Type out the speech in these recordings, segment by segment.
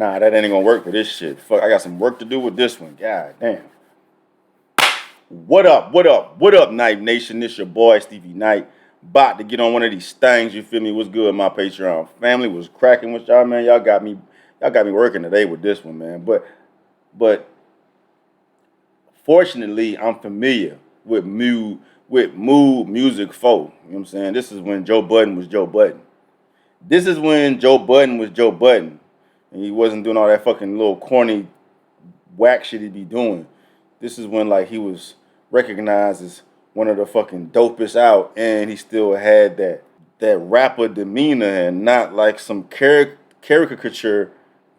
nah, that ain't gonna work for this shit. Fuck, I got some work to do with this one. God damn. What up, Night Nation? This your boy, Stevie Knight. About to get on one of these things, you feel me? What's good, my Patreon family? Was cracking with y'all, man. Y'all got me working today with this one, man. But fortunately, I'm familiar with Mood Music 4. You know what I'm saying? This is when Joe Budden was Joe Budden. This is when Joe Budden was Joe Budden. And he wasn't doing all that fucking little corny whack shit he be doing. This is when like he was recognized as one of the fucking dopest out, and he still had that rapper demeanor and not like some caricature.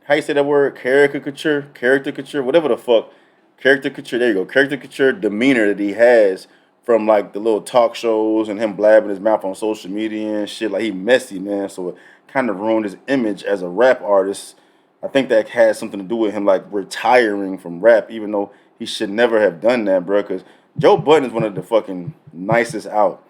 How you say that word? Caricature, whatever the fuck. Caricature, there you go. Caricature demeanor that he has from like the little talk shows and him blabbing his mouth on social media and shit. Like he messy, man. So it kind of ruined his image as a rap artist. I think that has something to do with him like retiring from rap, even though he should never have done that, bro. Because Joe Budden is one of the fucking nicest out.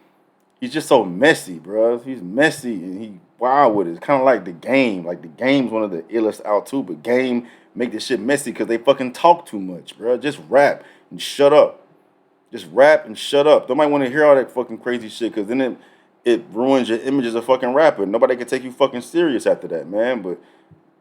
He's just so messy, bro. He's messy and he wild with it. It's kind of like The Game. Like The Game's one of the illest out too, but Game make this shit messy because they fucking talk too much, bro. Just rap and shut up. Just rap and shut up. Nobody want to hear all that fucking crazy shit because then it ruins your image as a fucking rapper. Nobody can take you fucking serious after that, man. But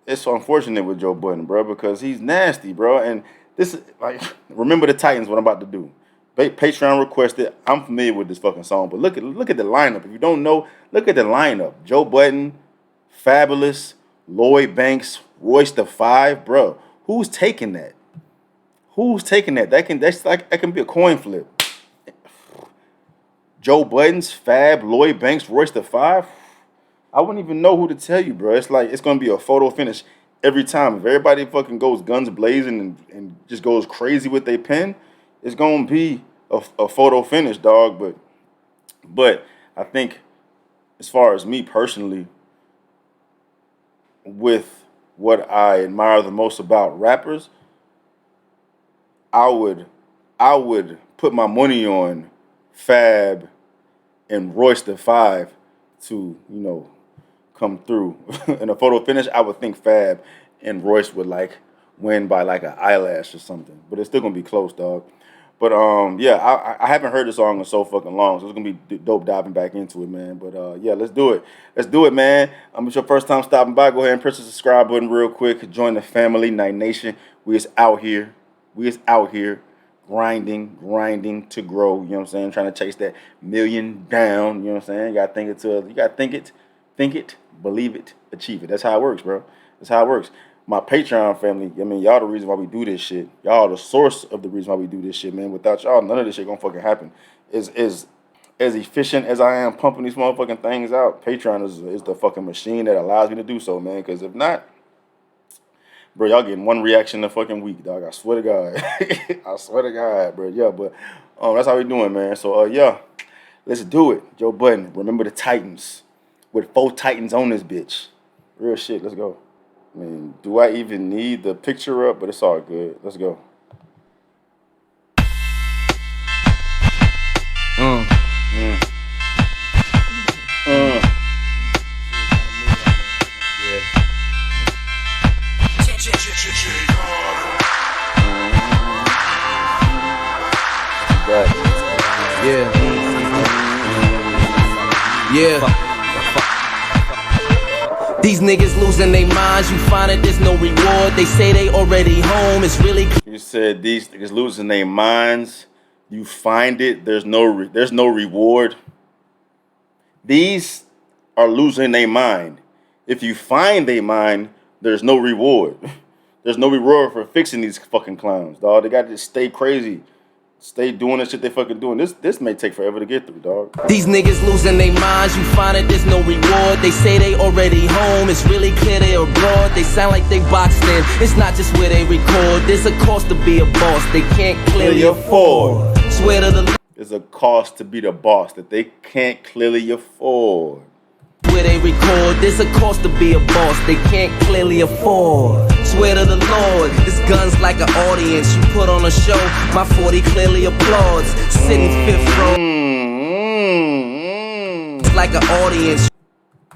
it's unfortunate with Joe Budden, bro, because he's nasty, bro. And this is like, remember the Titans, what I'm about to do. Patreon requested. I'm familiar with this fucking song, but look at the lineup. If you don't know, look at the lineup. Joe Budden, Fabolous, Lloyd Banks, Royce the 5, bro. Who's taking that? Who's taking that? That can be a coin flip. Joe Budden's Fab, Lloyd Banks, Royce the 5. I wouldn't even know who to tell you, bro. It's like it's gonna be a photo finish every time. If everybody fucking goes guns blazing and just goes crazy with their pen, it's gonna be a photo finish, dog. But I think as far as me personally, with what I admire the most about rappers, I would put my money on Fab and Royce the 5 to, come through. In a photo finish, I would think Fab and Royce would like win by like an eyelash or something. But it's still gonna be close, dog. But yeah, I haven't heard the song in so fucking long, so it's gonna be dope diving back into it, man. But yeah, let's do it. Let's do it, man. It's your first time stopping by. Go ahead and press the subscribe button real quick. Join the family, Night Nation. We is out here. Grinding to grow. You know what I'm saying? Trying to chase that million down. You know what I'm saying? You gotta think it, believe it, achieve it. That's how it works, bro. That's how it works. My Patreon family, y'all the reason why we do this shit. Y'all the source of the reason why we do this shit, man. Without y'all, none of this shit gonna fucking happen. Is as efficient as I am pumping these motherfucking things out, Patreon is the fucking machine that allows me to do so, man. Because if not, bro, y'all getting one reaction a fucking week, dog. I swear to God. I swear to God, bro. Yeah, but that's how we doing, man. So yeah, let's do it. Joe Budden, remember the Titans. With 4 Titans on this bitch. Real shit, let's go. Do I even need the picture up? But it's all good. Let's go. Yeah. These niggas losing their minds, you find it, there's no reward. They say they already home, it's really... You said these niggas losing their minds, you find it, there's no reward. These are losing their mind. If you find their mind, there's no reward. There's no reward for fixing these fucking clowns, dog. They got to stay crazy. Stay doing the shit they fucking doing. This may take forever to get through, dog. These niggas losing their minds, you find it, there's no reward. They say they already home, it's really clear they abroad. They sound like they boxed in, it's not just where they record. There's a cost to be a boss, they can't clearly afford. Swear to the... There's a cost to be the boss that they can't clearly afford. Where they record, there's a cost to be a boss they can't clearly afford. Swear to the Lord, this gun's like an audience. You put on a show, my 40 clearly applauds. Sitting 5th row, it's like an audience.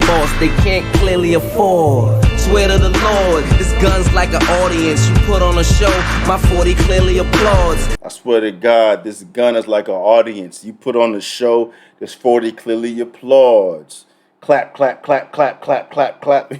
Boss they can't clearly afford. swear to the Lord, this gun's like an audience. You put on a show, my 40 clearly applauds. I swear to God, this gun is like an audience. You put on the show, this 40 clearly applauds. Clap, clap, clap, clap, clap, clap, clap.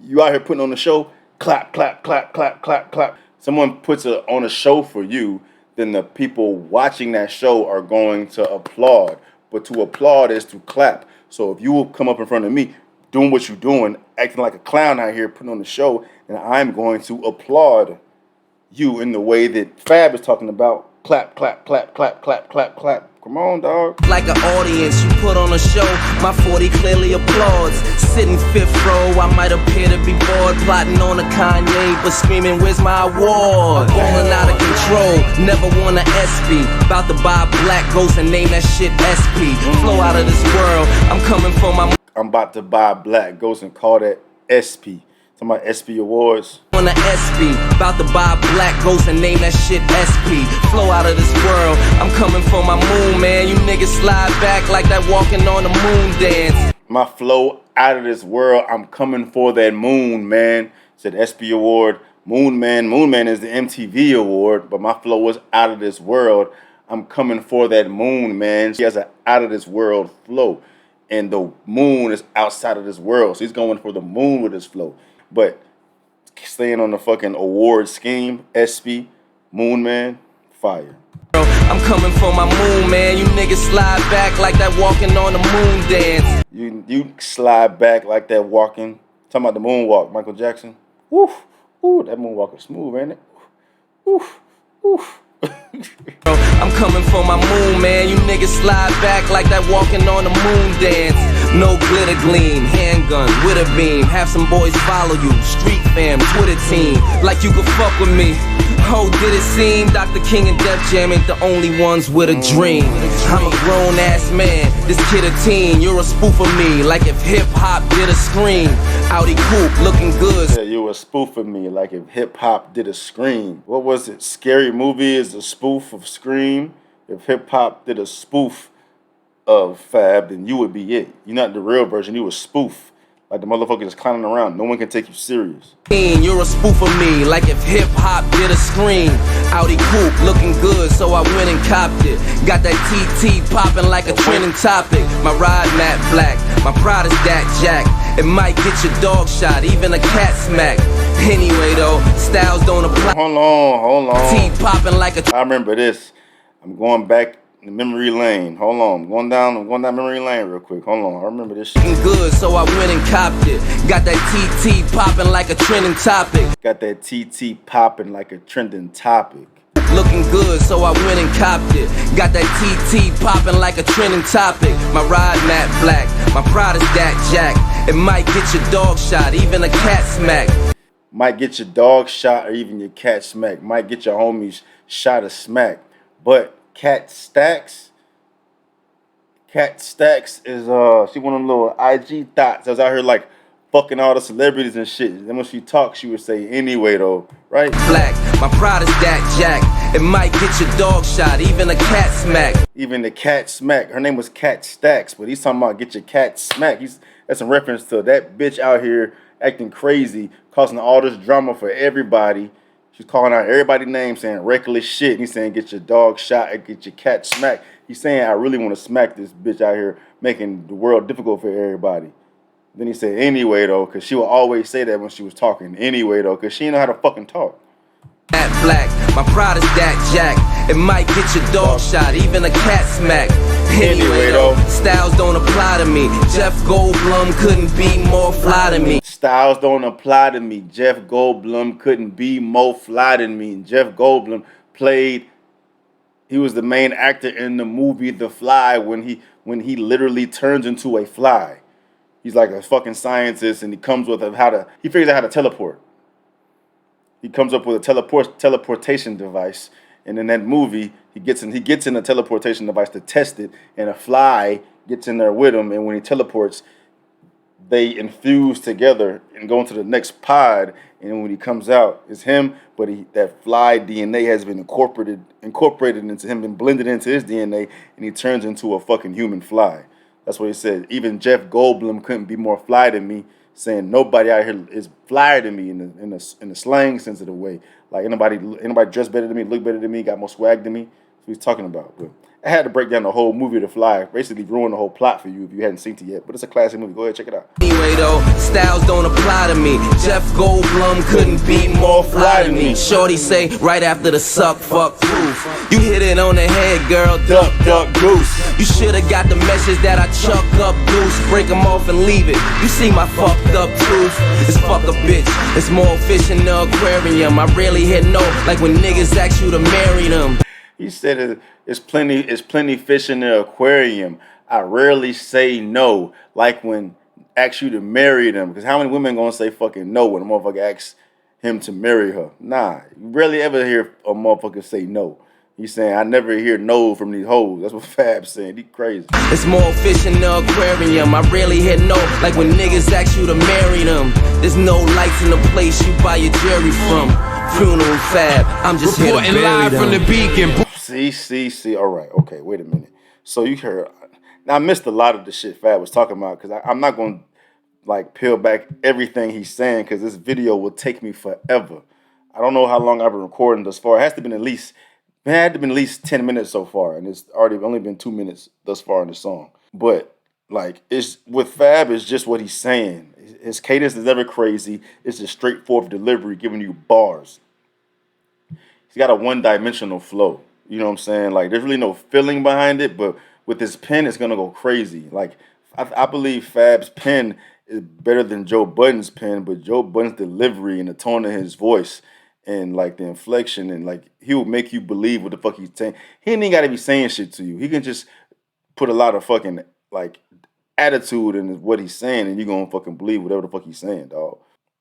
You out here putting on the show, clap, clap, clap, clap, clap, clap. Someone puts on a show for you, then the people watching that show are going to applaud. But to applaud is to clap. So if you will come up in front of me, doing what you're doing, acting like a clown out here, putting on the show, and I'm going to applaud you in the way that Fab is talking about. Clap, clap, clap, clap, clap, clap, clap. Come on, dog. Like an audience, you put on a show, my 40 clearly applauds. Sitting fifth row, I might appear to be bored, plotting on a Kanye, but screaming, where's my award? Falling out of control, never won a SB. About to buy a black ghost and name that shit SP. Flow out of this world, I'm coming for my... I'm about to buy a black ghost and call that SP. Talking about SP Awards. On the SP, about to buy a black ghost and name that shit SP. Flow out of this world, I'm coming for my moon, man. You niggas slide back like that walking on the moon dance. My flow out of this world, I'm coming for that moon, man. Said SP Award. Moon Man is the MTV award, but my flow was out of this world. I'm coming for that moon, man. He has an out of this world flow. And the moon is outside of this world. So he's going for the moon with his flow. But staying on the fucking award scheme, SP, Moon Man, fire. I'm coming for my moon, man. You niggas slide back like that walking on the moon dance. You slide back like that walking. Talking about the moonwalk, Michael Jackson. Woof, ooh, that moonwalk is smooth, ain't it? Woof, woof. I'm coming for my moon, man. You niggas slide back like that walking on the moon dance. No glitter gleam, handgun with a beam. Have some boys follow you, street fam, Twitter team. Like you could fuck with me. Oh, did it seem Dr. King and Def Jam ain't the only ones with a dream? I'm a grown ass man, this kid a teen. You're a spoof of me, like if hip hop did a scream. Audi coupe, looking good. Yeah, you a spoof of me, like if hip hop did a scream. What was it? Scary Movie is a spoof of Scream. If hip hop did a spoof of Fab, then you would be it. You're not the real version, you a spoof. Like the motherfucker just clowning around. No one can take you serious. You're a spoof of me, like if hip hop did a scream. Audi coupe, looking good, so I went and copped it. Got that TT popping like a trending topic. My ride matte black, my pride is that jack. It might get your dog shot, even a cat smack. Anyway though, styles don't apply. Hold on. T popping like a... I remember this. I'm going back in memory lane. Hold on. I'm going down memory lane real quick. Hold on. I remember this shit. Good, so I went and copped it. Got that TT popping like a trending topic. Got that TT popping like a trending topic. Looking good, so I went and copped it. Got that TT popping like a trending topic. My ride matte black, my pride is that jack. It might get your dog shot, even a cat smack. Might get your dog shot or even your cat smack. Might get your homies shot or smack. But Cat Stacks is she one of them little IG thoughts. I was out here like fucking all the celebrities and shit. Then when she talks, she would say anyway though, right? Black, my pride is that jack. It might get your dog shot, even a cat smack. Even the cat smack. Her name was Cat Stacks, but he's talking about get your cat smack. That's a reference to that bitch out here acting crazy, causing all this drama for everybody. She's calling out everybody's name, saying reckless shit. And he's saying get your dog shot and get your cat smacked. He's saying I really want to smack this bitch out here, making the world difficult for everybody. Then he said anyway though, because she would always say that when she was talking. Anyway though, because she didn't know how to fucking talk. That black, my pride is that jack. It might get your dog shot, even a cat smack. Anyway though, styles don't apply to me. Jeff Goldblum couldn't be more fly to me. Styles don't apply to me. Jeff Goldblum couldn't be more fly than me. And Jeff Goldblum he was the main actor in the movie The Fly when he literally turns into a fly. He's like a fucking scientist and he comes with he figures out how to teleport. He comes up with a teleportation device. And in that movie, he gets in a teleportation device to test it, and a fly gets in there with him, and when he teleports, they infuse together and go into the next pod, and when he comes out, it's him, but that fly DNA has been incorporated into him and blended into his DNA, and he turns into a fucking human fly. That's what he said. Even Jeff Goldblum couldn't be more fly than me. saying nobody out here is flyer than me in the slang sensitive way. Like anybody dressed better than me, look better than me, got more swag than me. That's what he's talking about. But I had to break down the whole movie to Fly, basically ruin the whole plot for you if you hadn't seen it yet. But it's a classic movie. Go ahead, check it out. Anyway though, styles don't apply to me. Jeff Goldblum couldn't be more fly to me. Shorty say right after the suck, fuck, proof. You hit it on the head, girl, duck, duck, goose. You should've got the message that I chuck up goose. Break them off and leave it. You see my fucked up truth. It's fuck a bitch. It's more fish in the aquarium. I rarely hit no, like when niggas ask you to marry them. He said it's plenty fish in the aquarium. I rarely say no, like when ask you to marry them. Because how many women gonna say fucking no when a motherfucker asks him to marry her? Nah, you rarely ever hear a motherfucker say no. He's saying, I never hear no from these hoes. That's what Fab's saying. He crazy. It's more fish in the aquarium. I rarely hit no, like when niggas ask you to marry them. There's no lights in the place you buy your jewelry from. Funeral Fab, I'm just here to bury live them. From the beacon. See. All right. Okay, wait a minute. So you heard. Now, I missed a lot of the shit Fab was talking about because I'm not going to, like, peel back everything he's saying because this video will take me forever. I don't know how long I've been recording thus far. It had to been at least 10 minutes so far, and it's already only been 2 minutes thus far in the song. But, like, it's with Fab, it's just what he's saying. His cadence is never crazy. It's a straightforward delivery, giving you bars. He's got a one-dimensional flow. You know what I'm saying? Like, there's really no feeling behind it, but with his pen, it's going to go crazy. Like, I believe Fab's pen is better than Joe Budden's pen, but Joe Budden's delivery and the tone of his voice and, like, the inflection and, like, he will make you believe what the fuck he's saying. He ain't got to be saying shit to you. He can just put a lot of fucking, like, attitude in what he's saying, and you're going to fucking believe whatever the fuck he's saying, dog.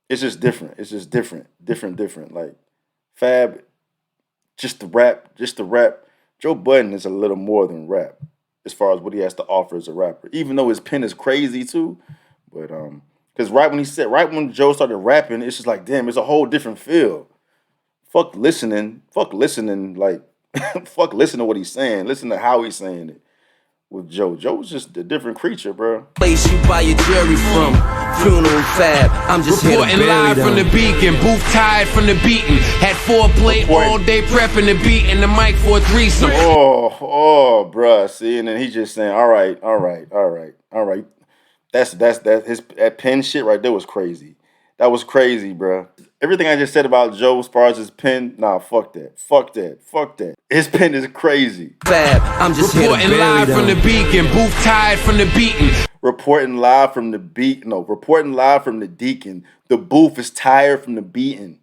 It's just different. It's just different. Like, Fab... Just the rap. Joe Budden is a little more than rap as far as what he has to offer as a rapper. Even though his pen is crazy too, but because right when Joe started rapping, it's just like, damn, it's a whole different feel. Fuck listening, like fuck listen to what he's saying. Listen to how he's saying it. With Joe, Joe's just a different creature, bro. Place you buy your jewelry from. Funeral Fab, I'm just here to bury live them. from the beacon, booth tied from the beating. Had foreplay all day prepping the beat and the mic for a threesome. Oh, bruh. See, and then he's just saying, all right. That pen shit right there was crazy. That was crazy, bruh. Everything I just said about Joe as far as his pen, nah, fuck that. His pen is crazy. Fab, I'm just here to bury live them. from the beacon, booth tied from the beating. Reporting live from the Deacon. The booth is tired from the beating.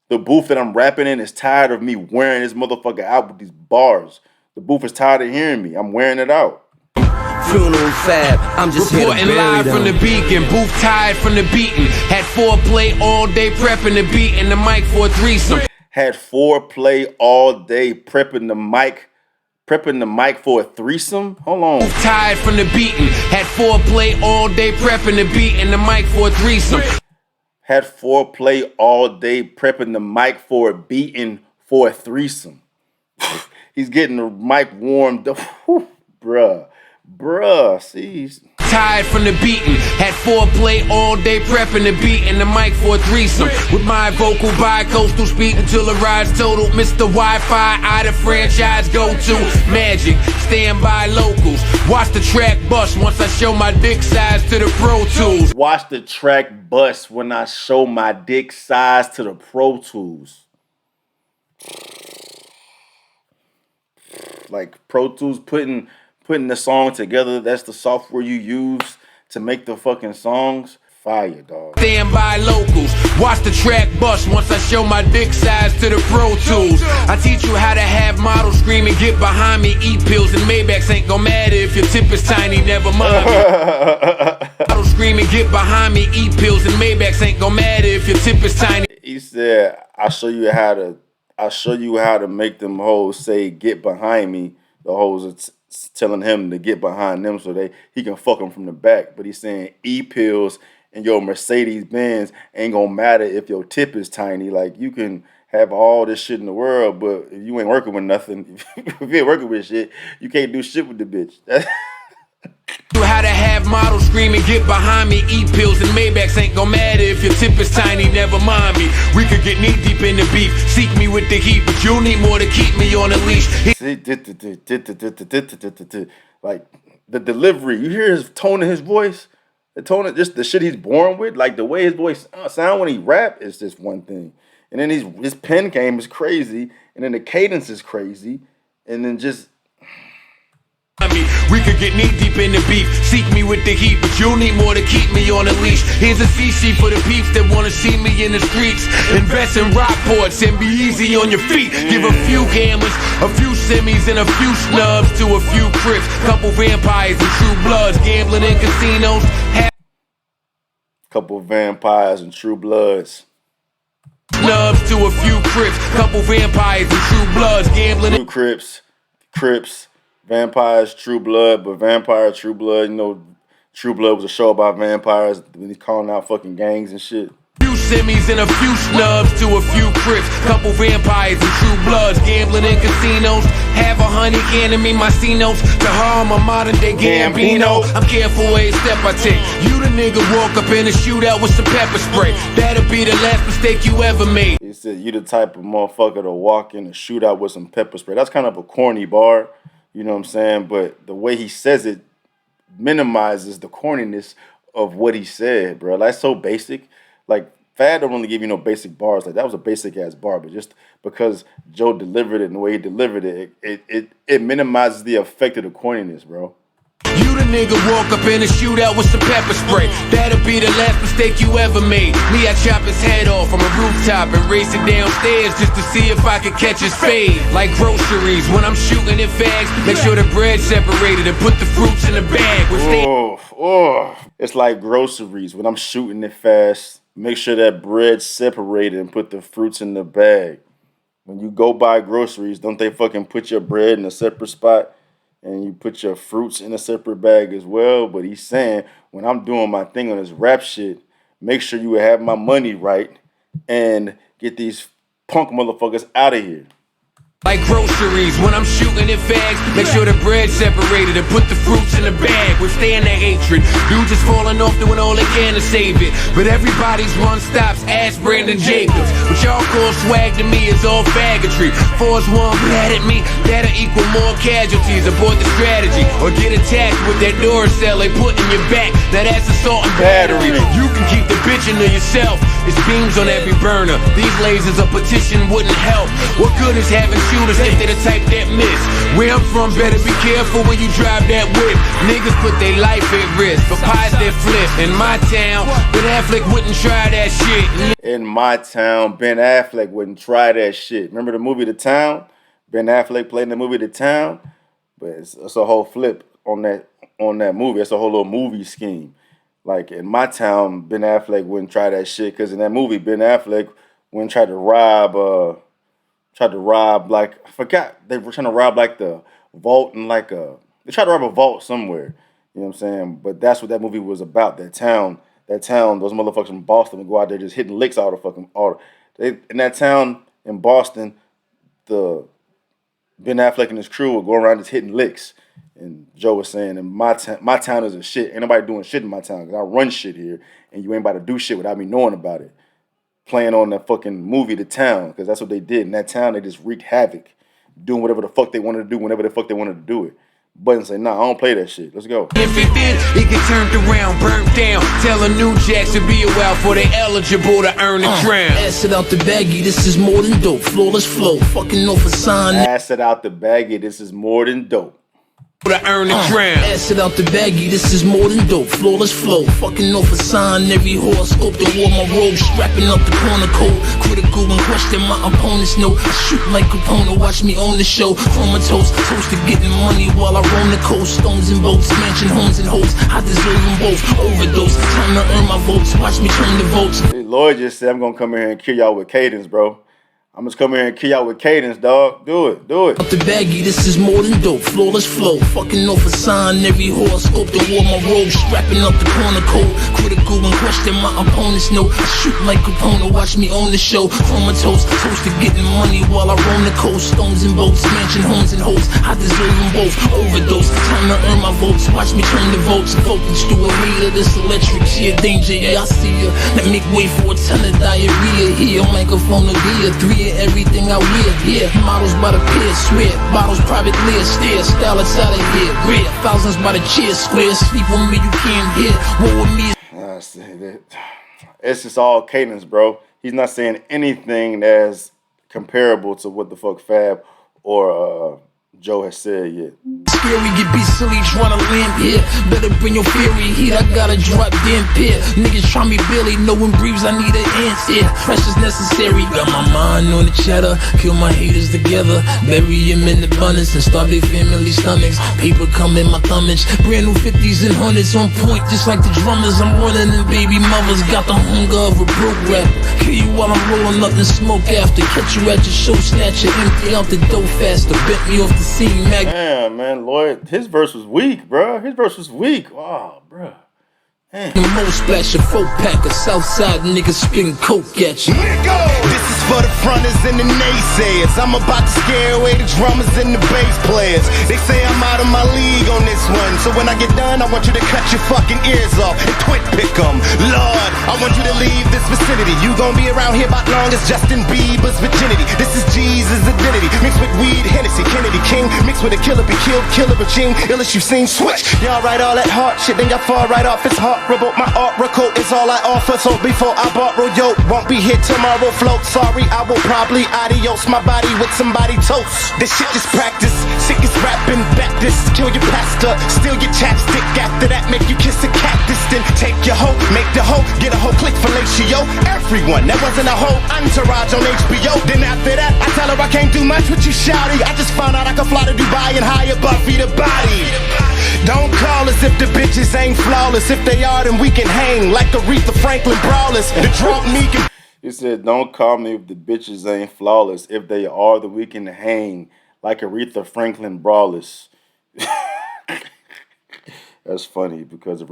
The booth that I'm rapping in is tired of me wearing this motherfucker out with these bars. The booth is tired of hearing me. I'm wearing it out. Funeral Fab, I'm just here to bury live them. from the beacon, booth tied from the beating. Had foreplay all day prepping the beat and the mic for a threesome. Had foreplay all day prepping the mic for a threesome? Hold on. Tied from the beating. Had foreplay all day prepping the beat and the mic for a threesome. Had foreplay all day prepping the mic for a beating for a threesome. He's getting the mic warmed up. Whew, bruh, see. Tied from the beating. Had foreplay all day prepping the beat and the mic for a threesome. With my vocal bi-coastal speed until the ride's total. Mr. Wi-Fi, I the franchise go-to. Magic, stand by locals. Watch the track bust once I show my dick size to the Pro Tools. Watch the track bust when I show my dick size to the Pro Tools. Like Pro Tools putting the song together, that's the software you use to make the fucking songs. Fire, dog. Stand by locals. Watch the track bust once I show my dick size to the Pro Tools. I teach you how to have models scream and get behind me. Eat pills and Maybachs ain't gon' matter if your tip is tiny, never mind me. Models scream and get behind me. Eat pills and Maybachs ain't gon' matter if your tip is tiny. He said, I'll show you how to make them hoes say get behind me. The hoes are telling him to get behind them so he can fuck them from the back. But he's saying E-pills and your Mercedes Benz ain't gonna matter if your tip is tiny. Like, you can have all this shit in the world, but if you ain't working with nothing, if you ain't working with shit, you can't do shit with the bitch. How to have models screaming, get behind me, eat pills and Maybachs ain't gon' matter if your tip is tiny, never mind me. We could get knee deep in the beef, seek me with the heat, but you'll need more to keep me on a leash. Like the delivery, you hear his tone in his voice, the tone of just the shit he's born with, like the way his voice sound when he rap is just one thing, and then his pen game is crazy, and then the cadence is crazy, and then just. We could get knee deep in the beef, seek me with the heat, but you'll need more to keep me on a leash. Here's a CC for the peeps that wanna see me in the streets. Invest in Rockports and be easy on your feet. Give a few gamblers, a few semis and a few snubs to a few crips. Couple vampires and true bloods, gambling in casinos. Couple vampires and true bloods. Snubs to a few crips, couple vampires and true bloods, gambling in Crips. Vampires, True Blood, but Vampire, True Blood, you know, True Blood was a show about vampires when he's calling out fucking gangs and shit. Few semis and a few snubs to a few crips, couple vampires and true bloods, gambling in casinos. Have a honey can me my C-notes to harm a modern day Gambino. I'm careful every step I take. You the nigga walk up in a shootout with some pepper spray. That'll be the last mistake you ever made. He said you the type of motherfucker to walk in a shootout with some pepper spray. That's kind of a corny bar. You know what I'm saying? But the way he says it minimizes the corniness of what he said, bro. That's so basic. Like, Fad don't really give you no basic bars. Like, that was a basic-ass bar. But just because Joe delivered it and the way he delivered it, it minimizes the effect of the corniness, bro. You the nigga walk up in a shootout with some pepper spray. That'll be the last mistake you ever made. Me, I chop his head off from a rooftop and race it downstairs just to see if I could catch his fade. Like groceries, when I'm shooting in fags, make sure the bread's separated and put the fruits in the bag. It's like groceries. When I'm shooting it fast, make sure that bread's separated and put the fruits in the bag. When you go buy groceries, don't they fucking put your bread in a separate spot? And you put your fruits in a separate bag as well. But he's saying, when I'm doing my thing on this rap shit, make sure you have my money right and get these punk motherfuckers out of here. Like groceries, when I'm shooting in fags, make sure the bread's separated and put the fruits in the bag. Withstand the hatred. Dudes just falling off doing all they can to save it. But everybody's run stops, ask Brandon Jacobs. What y'all call swag to me is all faggotry. Force one mad at me, that'll equal more casualties. Abort the strategy or get attacked with that door cell they put in your back. Now that's assault and battery. You can keep the bitchin' to yourself. It's beams on every burner. These lasers a petition wouldn't help. What good is having shooters if they the type that miss? Where I'm from, better be careful when you drive that whip. Niggas put their life at risk for pies that flip. In my town, Ben Affleck wouldn't try that shit. In my town, Ben Affleck wouldn't try that shit. Remember the movie The Town? Ben Affleck played in the movie The Town? But it's a whole flip on that movie. It's a whole little movie scheme. Like, in my town, Ben Affleck wouldn't try that shit, because in that movie, Ben Affleck wouldn't try to rob, like, I forgot, they were trying to rob, like, the vault and, like, they tried to rob a vault somewhere, you know what I'm saying? But that's what that movie was about, that town, those motherfuckers from Boston would go out there just hitting licks in that town in Boston, Ben Affleck and his crew would go around just hitting licks. And Joe was saying, and my town is a shit. Ain't nobody doing shit in my town, because I run shit here, and you ain't about to do shit without me knowing about it. Playing on that fucking movie, The Town, because that's what they did. In that town, they just wreaked havoc, doing whatever the fuck they wanted to do, whenever the fuck they wanted to do it. Budden say, nah, I don't play that shit. Let's go. If it did, it get turned around, burnt down. Tell a new jacks to be a while for they eligible to earn the crown. Acid out the baggie, this is more than dope. Flawless flow, fucking off a sign. Acid out the baggie, this is more than dope. To earn the crown. Acid out the baggie, this is more than dope. Flawless flow, fucking off a sign. Every horoscope that wore my robe, strapping up the corner code. Critical and question my opponents know. I shoot like Capone, watch me on the show. Comatose, toast to getting money while I roam the coast. Stones and boats, mansion homes and hopes. I deserve them both. Overdose, time to earn my votes. Watch me turn the votes. Lloyd just said, I'm gonna come in here and kill y'all with cadence, bro. I'm just coming here and kill y'all with cadence, dog. Do it. Up the baggie, this is more than dope. Flawless flow, fucking off a sign. Every horoscope that wore my robe. Strapping up the corner code. Critical and question my opponents know. I shoot like Capone, watch me own the show. Comatose, toast to getting money while I roam the coast. Stones and boats, mansion homes and hoes. I deserve them both. Overdose, time to earn my votes. Watch me turn the votes. Voltage to a heater, this electric shit. Danger, yeah, I see ya. Let me wait for a ton of diarrhea. Here, microphone of gear. 3 everything I wear, yeah. Models by the pier, swear. Bottles privately, stare. Style it's out of here, rare. Thousands by the cheer, square. Sleep with me, you can't hear. What with me? I say that. It's just all cadence, bro. He's not saying anything that's comparable to what the fuck Fab or Joe has said yet. Scary, you be silly tryna limp here. Better bring your fury heat, I gotta drop damn pair. Niggas try me Billy, no one breathes, I need an answer. Pressure's necessary, got my mind on the cheddar. Kill my haters together, bury them in abundance and starve their family stomachs. Paper come in my thumbage, brand new 50s and 100s on point, just like the drummers. I'm running in baby mothers, got the hunger of a broke rapper. Kill you while I'm rolling up and smoke after. Catch you at your show, snatch you, empty out the dough faster. Bent me off the scene, mag. Damn, man, Lloyd, his verse was weak, bro. His verse was weak. Oh, bro. The most splash a 4-pack of Southside niggas spitting coke at you. This is for the fronters and the naysayers. I'm about to scare away the drummers and the bass players. They say I'm out of my league on this one. So when I get done, I want you to cut your fucking ears off and twit pick them. Lord, I want you to leave this vicinity. You gon' be around here about long as Justin Bieber's virginity. This is Jesus' identity. Mixed with weed, Hennessy, Kennedy King. Mixed with a killer, be killed, killer regime. Illest you've seen, switch. Y'all write all that hard shit, then y'all fall right off. It's hard. My oracle is all I offer. So before I borrow, yo, won't be here tomorrow. Float, sorry, I will probably adios my body with somebody toast. This shit is practice. Sick is rapping, Baptist. Kill your pastor, steal your chapstick. After that, make you kiss a cactus. Then take your hoe, make the hoe, get a whole click fellatio. Everyone, that wasn't a whole entourage on HBO. Then after that, I tell her I can't do much with you, shouty. I just found out I could fly to Dubai and hire Buffy the body. Don't call us if the bitches ain't flawless. If they are, then we can hang like Aretha Franklin brawlers. The drunk me can. He said, don't call me if the bitches ain't flawless. If they are, then we can hang like Aretha Franklin brawlers. That's funny because if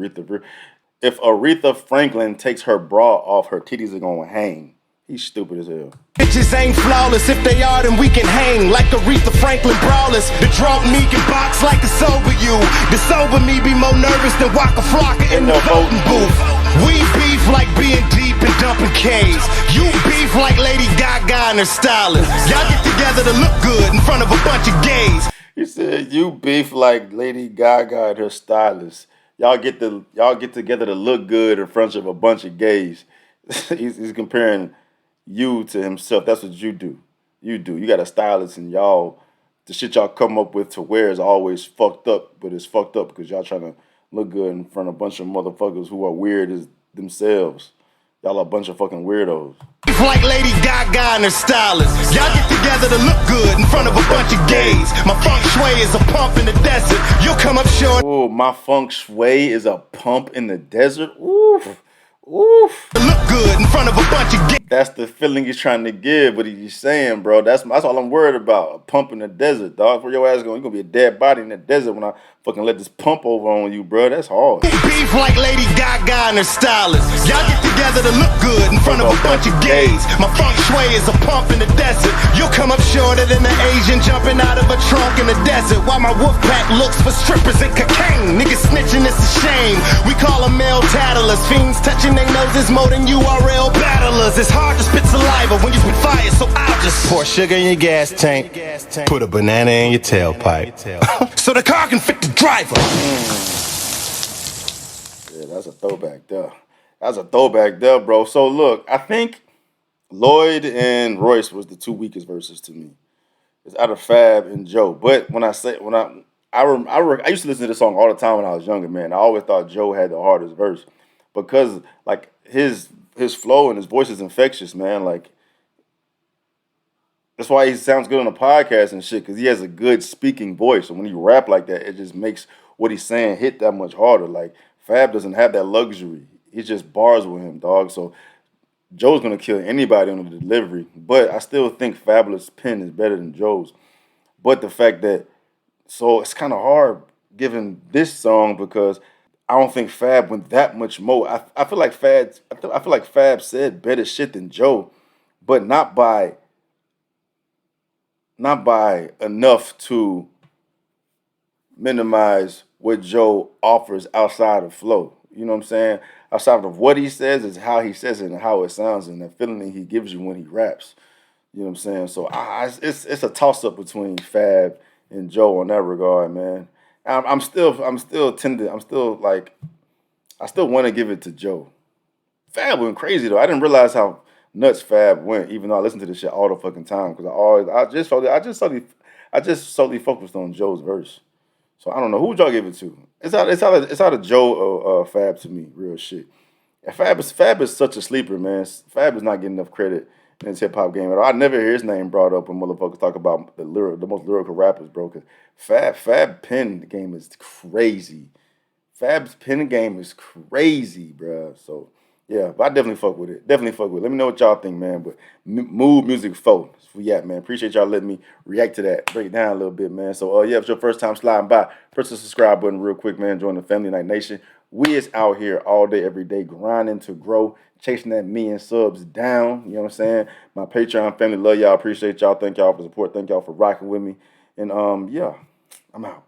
Aretha Franklin takes her bra off, her titties are gonna hang. He's stupid as hell. Bitches ain't flawless. If they are, then we can hang like Aretha Franklin brawlers. The drunk me can box like the sober you. The sober me be more nervous than Waka Flocka in the voting booth. We beef like being deep and dumping K's. You beef like Lady Gaga and her stylist. Y'all get together to look good in front of a bunch of gays. He said, you beef like Lady Gaga and her stylist. Y'all get together to look good in front of a bunch of gays. He's comparing you to himself. That's what you do. You got a stylist, and y'all, the shit y'all come up with to wear is always fucked up, but it's fucked up because y'all trying to look good in front of a bunch of motherfuckers who are weird as themselves. Y'all are a bunch of fucking weirdos. Like Lady Gaga and her stylist. Y'all get together to look good in front of a bunch of gays. My feng shui is a pump in the desert. You'll come up short. Ooh, my feng shui is a pump in the desert. Oof. Oof. Look good in front of a bunch of gays. That's the feeling he's trying to give, what he's saying, bro. That's all I'm worried about. A pump in the desert, dog. Where your ass going? You're going to be a dead body in the desert when I fucking let this pump over on you, bro. That's hard. Beef like Lady Gaga and her stylist. Y'all get together to look good in front of a bunch of gays. My feng shui is a pump in the desert. You'll come up shorter than the Asian jumping out of a trunk in the desert. While my wolf pack looks for strippers and cocaine. Niggas snitching, it's a shame. We call them male tattlers. Fiends touching their noses more than URL battlers. It's hard to spit saliva when you spit fire, so I'll just pour sugar in your gas tank, put a banana in your tailpipe, so the car can fit the driver. Yeah, that's a throwback there. That's a throwback there, bro. So look, I think Lloyd and Royce was the two weakest verses to me. It's out of Fab and Joe. But I used to listen to this song all the time when I was younger, man. I always thought Joe had the hardest verse because like his flow and his voice is infectious, man. Like, that's why he sounds good on a podcast and shit, because he has a good speaking voice. And when he rap like that, it just makes what he's saying hit that much harder. Like, Fab doesn't have that luxury. It's just bars with him, dog. So Joe's gonna kill anybody on the delivery, but I still think Fabolous' pen is better than Joe's. But the fact that so it's kind of hard given this song because I don't think Fab went that much more. I feel like I feel like Fab said better shit than Joe, but not by enough to minimize what Joe offers outside of flow. You know what I'm saying? Outside of what he says is how he says it and how it sounds and the feeling that he gives you when he raps. You know what I'm saying? So it's a toss up between Fab and Joe on that regard, man. I'm still tending. I still want to give it to Joe. Fab went crazy though. I didn't realize how nuts Fab went, even though I listen to this shit all the fucking time because I just solely focused on Joe's verse. So I don't know who would y'all give it to. It's out of Joe or Fab to me, real shit. And Fab is such a sleeper, man. Fab is not getting enough credit in this hip hop game at all. I never hear his name brought up when motherfuckers talk about the most lyrical rappers, bro. Cause Fab pen game is crazy. Fab's pen game is crazy, bro. So yeah, but I definitely fuck with it. Definitely fuck with it. Let me know what y'all think, man. But Mood Music 4. That's where we at, man. Appreciate y'all letting me react to that. Break it down a little bit, man. So yeah, if it's your first time sliding by, press the subscribe button real quick, man. Join the Family Night Nation. We is out here all day, every day, grinding to grow, chasing that million subs down. You know what I'm saying? My Patreon family, love y'all. Appreciate y'all. Thank y'all for the support. Thank y'all for rocking with me. And yeah, I'm out.